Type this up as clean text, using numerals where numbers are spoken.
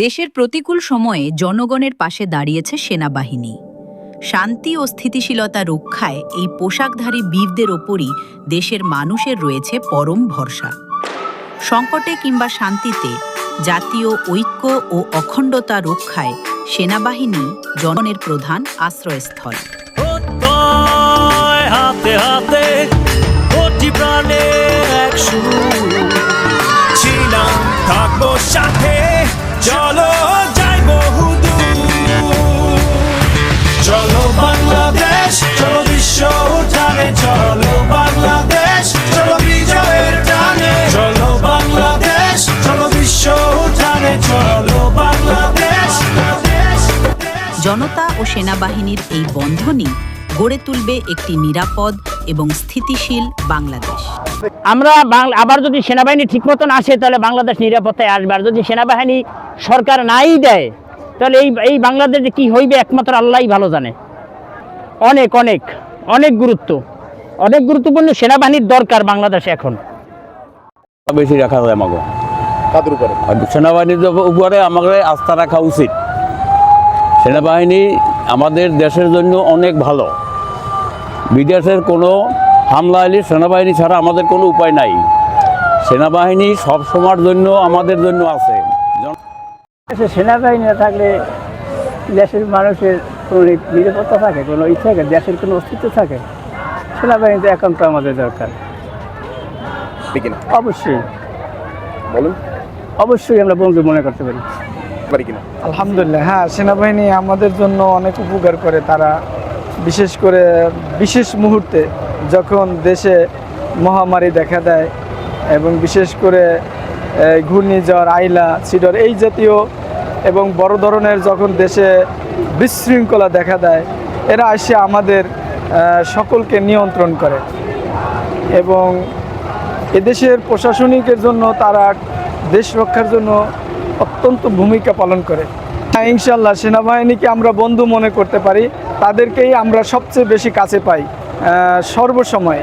দেশের প্রতিকূল সময়ে জনগণের পাশে দাঁড়িয়েছে সেনাবাহিনী। শান্তি ও স্থিতিশীলতা রক্ষায় এই পোশাকধারী বীরদের ওপরই দেশের মানুষের রয়েছে পরম ভরসা। সংকটে কিংবা শান্তিতে জাতীয় ঐক্য ও অখণ্ডতা রক্ষায় সেনাবাহিনী জনগণের প্রধান আশ্রয়স্থল। হাতে হাতে কোটি প্রাণে এক সুর ছিলাম, থাকবো সাথে, চলো যাই বহুদূর। চলো বাংলাদেশ, চলো বিশ্ব উঠানে, চলো বাংলাদেশ, চলো বিজয়ের টানে। চলো বাংলাদেশ, চলো বিশ্ব উঠানে, চলো বাংলাদেশ। জনতা ও সেনাবাহিনীর এই বন্ধনই গড়ে তুলবে একটি নিরাপদ এবং স্থিতিশীল বাংলাদেশ। আমরা আবার যদি সেনাবাহিনী ঠিক মতন আসে তাহলে বাংলাদেশ নিরাপত্তায় আসবে, আর যদি সেনাবাহিনী সরকার নাই দেয় তাহলে এই বাংলাদেশে কি হইবে একমাত্র আল্লাহই ভালো জানে। অনেক অনেক অনেক গুরুত্বপূর্ণ সেনাবাহিনীর দরকার বাংলাদেশে এখন। বেশি রাখা যায় আমাকে কাদের উপরে? সেনাবাহিনীর উপরে আমাদের আস্থা রাখা উচিত। সেনাবাহিনী আমাদের দেশের জন্য অনেক ভালো। বিদেশের কোনো হামলা এলে সেনাবাহিনী ছাড়া আমাদের কোনো উপায় নাই। সেনাবাহিনী সব সময়ের জন্য আমাদের জন্য আছে। সেনাবাহিনী না থাকলে দেশের মানুষের কোনো নিরাপত্তা থাকে, কোনো ই থাকে, দেশের কোনো অস্তিত্ব থাকে। সেনাবাহিনীতে একান্ত আমাদের দরকার। ঠিক না? অবশ্যই বলুন। অবশ্যই আমরা বন্ধু মনে করতে পারি। পারি কিনা? আলহামদুলিল্লাহ, হ্যাঁ, সেনাবাহিনী আমাদের জন্য অনেক উপকার করে। তারা বিশেষ করে বিশেষ মুহূর্তে যখন দেশে মহামারী দেখা দেয় এবং বিশেষ করে ঘূর্ণিঝড়, আইলা, সিডর এই জাতীয় এবং বড় ধরনের যখন দেশে বিশৃঙ্খলা দেখা দেয়, এরা এসে আমাদের সকলকে নিয়ন্ত্রণ করে এবং এদেশের প্রশাসনিকের জন্য তারা দেশ রক্ষার জন্য অত্যন্ত ভূমিকা পালন করে। হ্যাঁ, ইনশাল্লাহ সেনাবাহিনীকে আমরা বন্ধু মনে করতে পারি, তাদেরকেই আমরা সবচেয়ে বেশি কাছে পাই সর্বসময়।